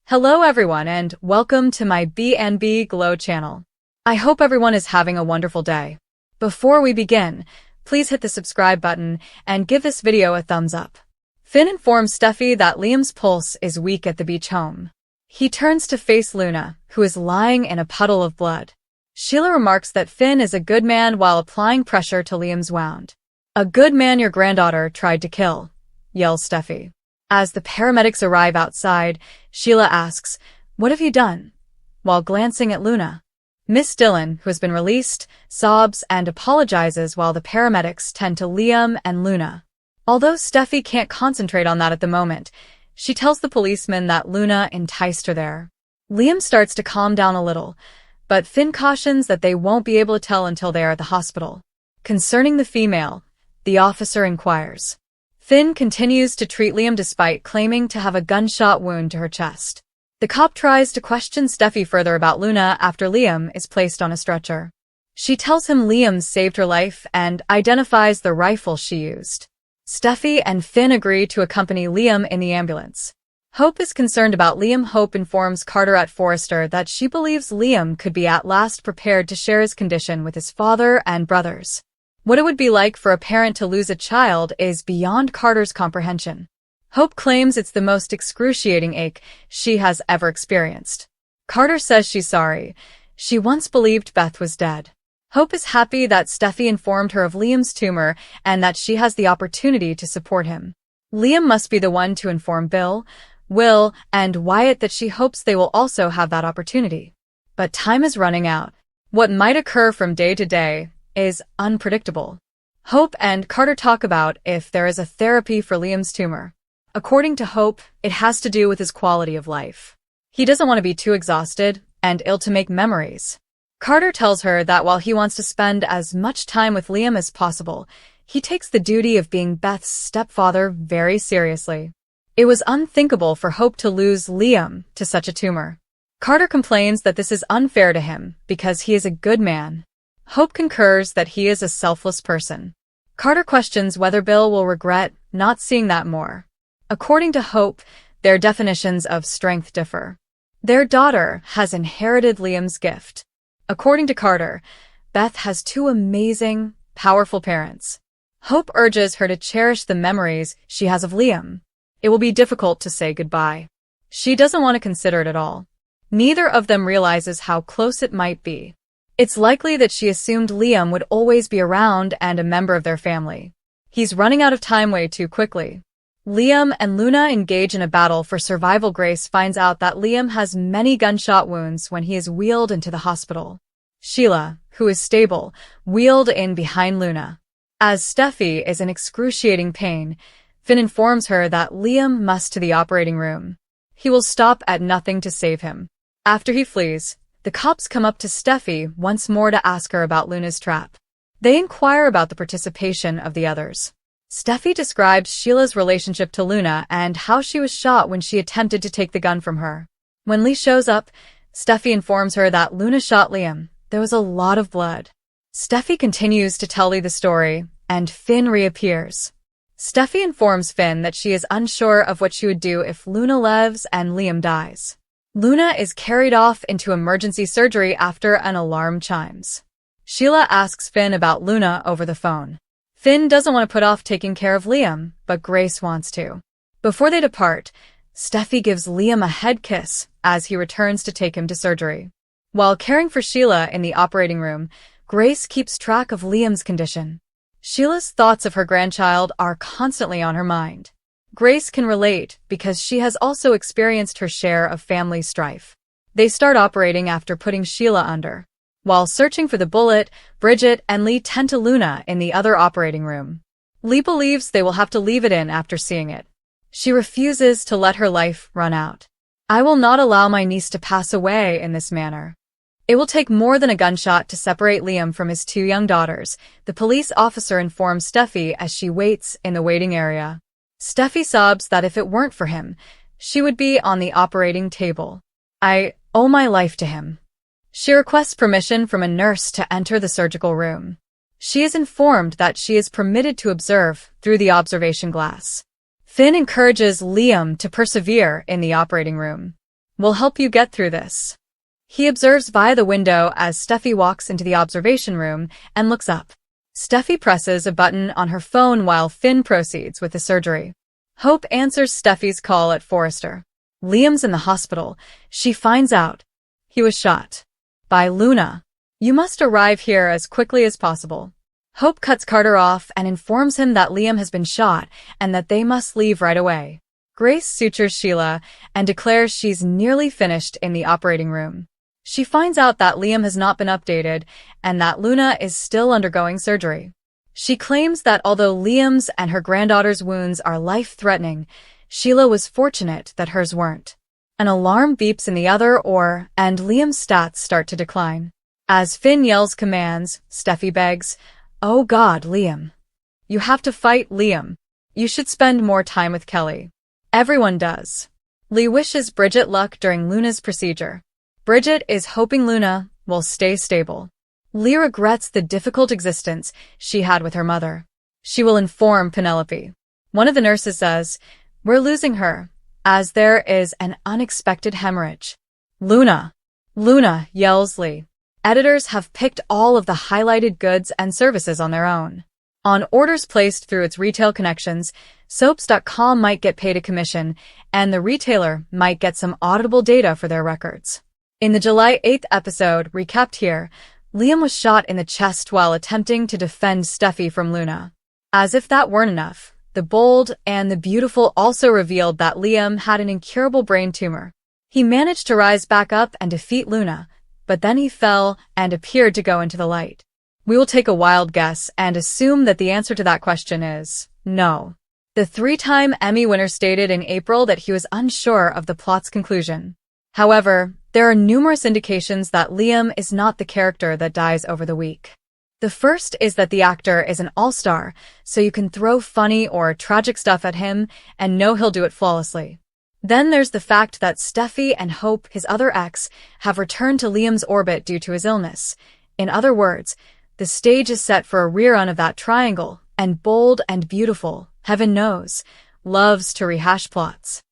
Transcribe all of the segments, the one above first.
Hello everyone and welcome to my B&B Glow channel. I hope everyone is having a wonderful day. Before we begin, please hit the subscribe button and give this video a thumbs up. Finn informs Steffi that Liam's pulse is weak at the beach home. He turns to face Luna, who is lying in a puddle of blood. Sheila remarks that Finn is a good man while applying pressure to Liam's wound. "A good man your granddaughter tried to kill," yells Steffi. As the paramedics arrive outside, Sheila asks, "What have you done?" while glancing at Luna. Miss Dillon, who has been released, sobs and apologizes while the paramedics tend to Liam and Luna. Although Steffi can't concentrate on that at the moment, she tells the policeman that Luna enticed her there. Liam starts to calm down a little, but Finn cautions that they won't be able to tell until they are at the hospital. Concerning the female, the officer inquires. Finn continues to treat Liam despite claiming to have a gunshot wound to her chest. The cop tries to question Steffi further about Luna after Liam is placed on a stretcher. She tells him Liam saved her life and identifies the rifle she used. Steffi and Finn agree to accompany Liam in the ambulance. Hope is concerned about Liam. Hope informs Carter at Forrester that she believes Liam could be at last prepared to share his condition with his father and brothers. What it would be like for a parent to lose a child is beyond Carter's comprehension. Hope claims it's the most excruciating ache she has ever experienced. Carter says she's sorry. She once believed Beth was dead. Hope is happy that Steffi informed her of Liam's tumor and that she has the opportunity to support him. Liam must be the one to inform Bill, Will, and Wyatt that she hopes they will also have that opportunity. But time is running out. What might occur from day to day is unpredictable. Hope and Carter talk about if there is a therapy for Liam's tumor. According to Hope, it has to do with his quality of life. He doesn't want to be too exhausted and ill to make memories. Carter tells her that while he wants to spend as much time with Liam as possible, he takes the duty of being Beth's stepfather very seriously. It was unthinkable for Hope to lose Liam to such a tumor. Carter complains that this is unfair to him because he is a good man. Hope concurs that he is a selfless person. Carter questions whether Bill will regret not seeing that more. According to Hope, their definitions of strength differ. Their daughter has inherited Liam's gift. According to Carter, Beth has two amazing, powerful parents. Hope urges her to cherish the memories she has of Liam. It will be difficult to say goodbye. She doesn't want to consider it at all. Neither of them realizes how close it might be. It's likely that she assumed Liam would always be around and a member of their family. He's running out of time way too quickly. Liam and Luna engage in a battle for survival. Grace finds out that Liam has many gunshot wounds when he is wheeled into the hospital. Sheila, who is stable, wheeled in behind Luna. As Steffi is in excruciating pain, Finn informs her that Liam must to the operating room. He will stop at nothing to save him. After he flees, the cops come up to Steffi once more to ask her about Luna's trap. They inquire about the participation of the others. Steffi describes Sheila's relationship to Luna and how she was shot when she attempted to take the gun from her. When Lee shows up, Steffi informs her that Luna shot Liam. There was a lot of blood. Steffi continues to tell Lee the story, and Finn reappears. Steffi informs Finn that she is unsure of what she would do if Luna lives and Liam dies. Luna is carried off into emergency surgery after an alarm chimes. Sheila asks Finn about Luna over the phone. Finn doesn't want to put off taking care of Liam, but Grace wants to. Before they depart, Steffi gives Liam a head kiss as he returns to take him to surgery. While caring for Sheila in the operating room, Grace keeps track of Liam's condition. Sheila's thoughts of her grandchild are constantly on her mind. Grace can relate because she has also experienced her share of family strife. They start operating after putting Sheila under. While searching for the bullet, Bridget and Lee tend to Luna in the other operating room. Lee believes they will have to leave it in after seeing it. She refuses to let her life run out. "I will not allow my niece to pass away in this manner." It will take more than a gunshot to separate Liam from his two young daughters, the police officer informs Steffi as she waits in the waiting area. Steffi sobs that if it weren't for him, she would be on the operating table. "I owe my life to him." She requests permission from a nurse to enter the surgical room. She is informed that she is permitted to observe through the observation glass. Finn encourages Liam to persevere in the operating room. We'll help you get through this. He observes via the window as Steffi walks into the observation room and looks up. Steffi presses a button on her phone while Finn proceeds with the surgery. Hope answers Steffi's call at Forrester. Liam's in the hospital. She finds out he was shot by Luna. You must arrive here as quickly as possible. Hope cuts Carter off and informs him that Liam has been shot and that they must leave right away. Grace sutures Sheila and declares she's nearly finished in the operating room. She finds out that Liam has not been updated and that Luna is still undergoing surgery. She claims that although Liam's and her granddaughter's wounds are life-threatening, Sheila was fortunate that hers weren't. An alarm beeps in the other oar, and Liam's stats start to decline. As Finn yells commands, Steffi begs, "Oh God, Liam. You have to fight, Liam. You should spend more time with Kelly." Everyone does. Lee wishes Bridget luck during Luna's procedure. Bridget is hoping Luna will stay stable. Lee regrets the difficult existence she had with her mother. She will inform Penelope. One of the nurses says, "We're losing her, as there is an unexpected hemorrhage." Luna! Luna, yells Lee. Editors have picked all of the highlighted goods and services on their own. On orders placed through its retail connections, Soaps.com might get paid a commission, and the retailer might get some auditable data for their records. In the July 8th episode, recapped here, Liam was shot in the chest while attempting to defend Steffi from Luna. As if that weren't enough, The Bold and the Beautiful also revealed that Liam had an incurable brain tumor. He managed to rise back up and defeat Luna, but then he fell and appeared to go into the light. We will take a wild guess and assume that the answer to that question is no. The three-time Emmy winner stated in April that he was unsure of the plot's conclusion. However, there are numerous indications that Liam is not the character that dies over the week. The first is that the actor is an all-star, so you can throw funny or tragic stuff at him and know he'll do it flawlessly. Then there's the fact that Steffi and Hope, his other ex, have returned to Liam's orbit due to his illness. In other words, the stage is set for a rerun of that triangle, and Bold and Beautiful, heaven knows, loves to rehash plots.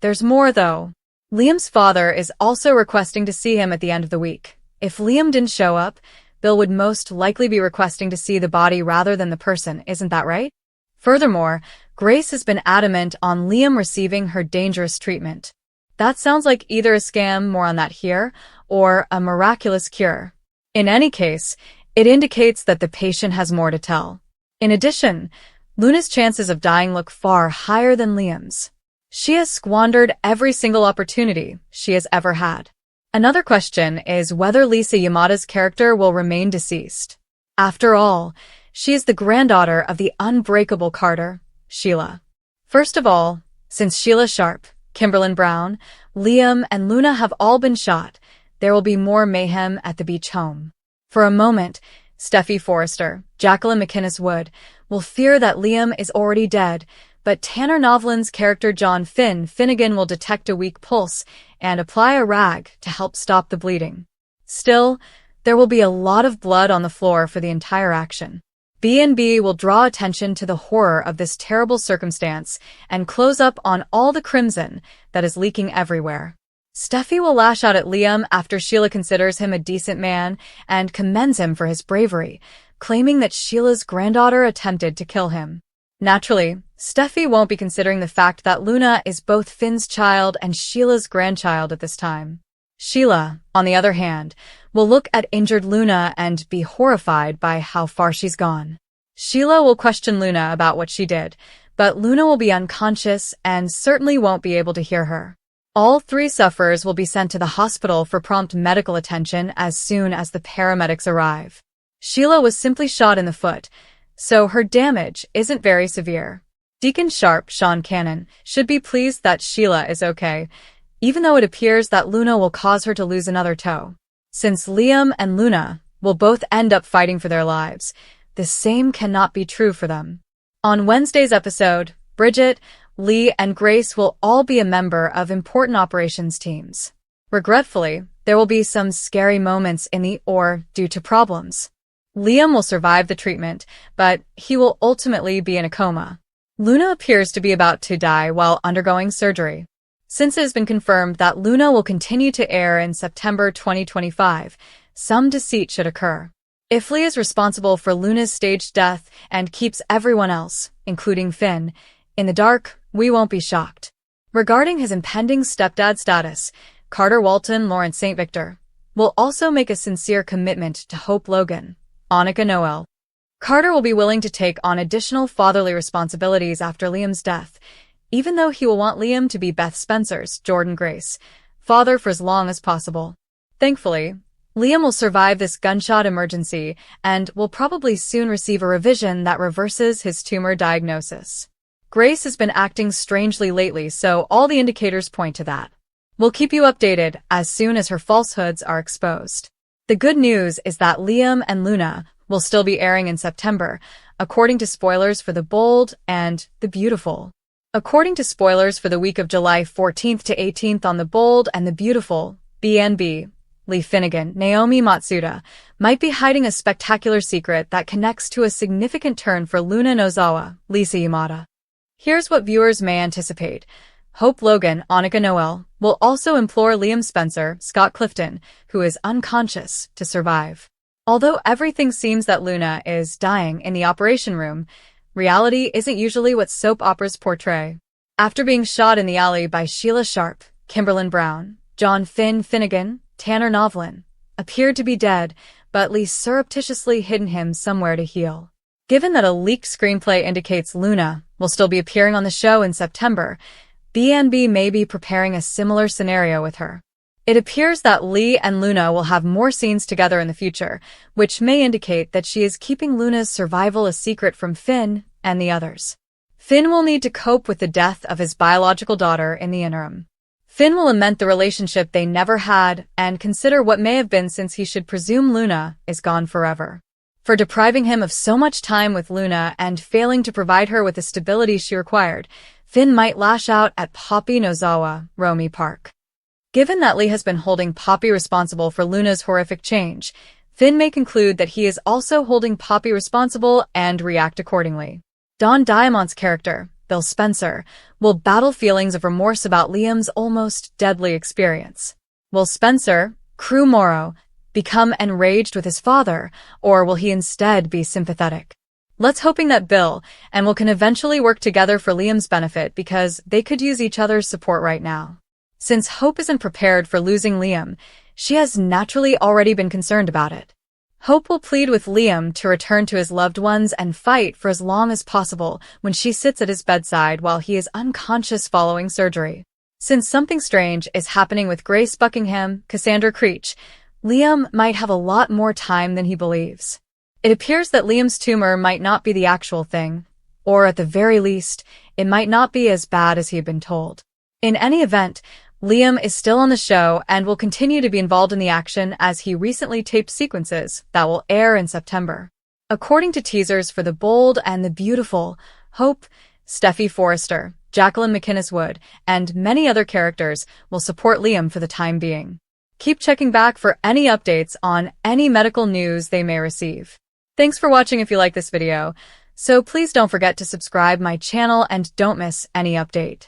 There's more, though. Liam's father is also requesting to see him at the end of the week. If Liam didn't show up, Bill would most likely be requesting to see the body rather than the person, isn't that right? Furthermore, Grace has been adamant on Liam receiving her dangerous treatment. That sounds like either a scam, more on that here, or a miraculous cure. In any case, it indicates that the patient has more to tell. In addition, Luna's chances of dying look far higher than Liam's. She has squandered every single opportunity she has ever had. Another question is whether Lisa Yamada's character will remain deceased. After all, she is the granddaughter of the unbreakable Carter, Sheila. First of all, since Sheila Sharp, Kimberlyn Brown, Liam, and Luna have all been shot, there will be more mayhem at the beach home. For a moment, Steffi Forrester, Jacqueline McInnes Wood, will fear that Liam is already dead, but Tanner Novlan's character John Finnegan will detect a weak pulse and apply a rag to help stop the bleeding. Still, there will be a lot of blood on the floor for the entire action. B&B will draw attention to the horror of this terrible circumstance and close up on all the crimson that is leaking everywhere. Steffi will lash out at Liam after Sheila considers him a decent man and commends him for his bravery, claiming that Sheila's granddaughter attempted to kill him. Naturally, Steffi won't be considering the fact that Luna is both Finn's child and Sheila's grandchild at this time. Sheila, on the other hand, will look at injured Luna and be horrified by how far she's gone. Sheila will question Luna about what she did, but Luna will be unconscious and certainly won't be able to hear her. All three sufferers will be sent to the hospital for prompt medical attention as soon as the paramedics arrive. Sheila was simply shot in the foot, so her damage isn't very severe. Deacon Sharp, Sean Cannon, should be pleased that Sheila is okay, even though it appears that Luna will cause her to lose another toe. Since Liam and Luna will both end up fighting for their lives, the same cannot be true for them. On Wednesday's episode, Bridget, Lee, and Grace will all be a member of important operations teams. Regretfully, there will be some scary moments in the OR due to problems. Liam will survive the treatment, but he will ultimately be in a coma. Luna appears to be about to die while undergoing surgery. Since it has been confirmed that Luna will continue to air in September 2025, some deceit should occur. If Lee is responsible for Luna's staged death and keeps everyone else, including Finn, in the dark, we won't be shocked. Regarding his impending stepdad status, Carter Walton Lawrence St. Victor will also make a sincere commitment to Hope Logan, Annika Noel. Carter will be willing to take on additional fatherly responsibilities after Liam's death, even though he will want Liam to be Beth Spencer's Jordan Grace father for as long as possible. Thankfully, Liam will survive this gunshot emergency and will probably soon receive a revision that reverses his tumor diagnosis. Grace has been acting strangely lately, so all the indicators point to that. We'll keep you updated as soon as her falsehoods are exposed. The good news is that Liam and Luna will still be airing in September, according to spoilers for The Bold and The Beautiful. According to spoilers for the week of July 14th to 18th on The Bold and The Beautiful, BNB, Lee Finnegan, Naomi Matsuda, might be hiding a spectacular secret that connects to a significant turn for Luna Nozawa, Lisa Yamada. Here's what viewers may anticipate. Hope Logan, Annika Noel, will also implore Liam Spencer, Scott Clifton, who is unconscious, to survive. Although everything seems that Luna is dying in the operation room, reality isn't usually what soap operas portray. After being shot in the alley by Sheila Sharp, Kimberlin Brown, John Finnegan, Tanner Novlin appeared to be dead, but Lee surreptitiously hidden him somewhere to heal. Given that a leaked screenplay indicates Luna will still be appearing on the show in September, BNB may be preparing a similar scenario with her. It appears that Lee and Luna will have more scenes together in the future, which may indicate that she is keeping Luna's survival a secret from Finn and the others. Finn will need to cope with the death of his biological daughter in the interim. Finn will lament the relationship they never had and consider what may have been, since he should presume Luna is gone forever. For depriving him of so much time with Luna and failing to provide her with the stability she required, Finn might lash out at Poppy Nozawa, Romy Park. Given that Lee has been holding Poppy responsible for Luna's horrific change, Finn may conclude that he is also holding Poppy responsible and react accordingly. Don Diamond's character, Bill Spencer, will battle feelings of remorse about Liam's almost deadly experience. Will Spencer, Crew Morrow, become enraged with his father, or will he instead be sympathetic? Let's hoping that Bill and Will can eventually work together for Liam's benefit, because they could use each other's support right now. Since Hope isn't prepared for losing Liam, she has naturally already been concerned about it. Hope will plead with Liam to return to his loved ones and fight for as long as possible when she sits at his bedside while he is unconscious following surgery. Since something strange is happening with Grace Buckingham, Cassandra Creech, Liam might have a lot more time than he believes. It appears that Liam's tumor might not be the actual thing, or at the very least, it might not be as bad as he had been told. In any event, Liam is still on the show and will continue to be involved in the action, as he recently taped sequences that will air in September. According to teasers for The Bold and The Beautiful, Hope, Steffy Forrester, Jacqueline McInnes Wood, and many other characters will support Liam for the time being. Keep checking back for any updates on any medical news they may receive. Thanks for watching. If you like this video, so please don't forget to subscribe my channel and don't miss any update.